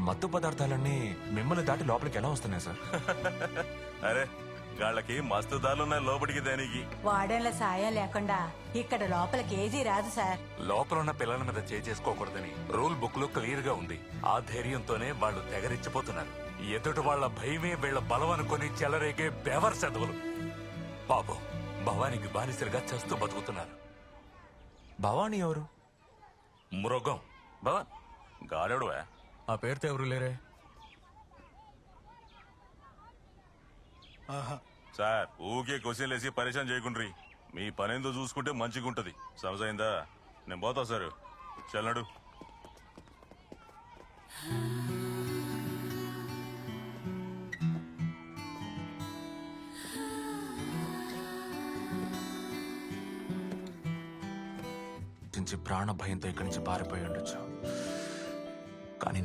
మత్తు పదార్థాలన్నీ మిమ్మల్ని దాటి లోపలికి ఎలా వస్తున్నాయి సార్? అరే గాళ్ళకి మస్తు దారులున్నాయి లోపలికి దానికి. వాడేళ్ల సాయం లేకుండా ఇక్కడ లోపలికి ఏజీ రాదు సార్. లోపల ఉన్న పిల్లల మీద చేసుకోకూడదని రూల్ బుక్ లో క్లియర్ గా ఉంది. ఆ ధైర్యంతోనే వాళ్ళు తెగరిచ్చిపోతున్నారు. ఎదుటి వాళ్ల భయమే వీళ్ల బలం అనుకుని చెలరేగే బెవర్ చదువులు. పాపం భవానికి బానిసలుగా చేస్తూ బతుకుతున్నారు. భవానీ ఎవరు? మృగం. భవన్ గాడెవడువా? ఆ పేరుతో ఎవరు లేరే? సార్ ఊకే క్వశ్చన్ వేసి పరిచయం చేయకుండ్రి. మీ పనేందో చూసుకుంటే మంచిగుంటది. సమజైందా? నేను పోతా సార్. చల్లడు. ప్రాణ భయంతో ఇక్కడి నుంచి పారిపోయి ఉండొచ్చు. కానీ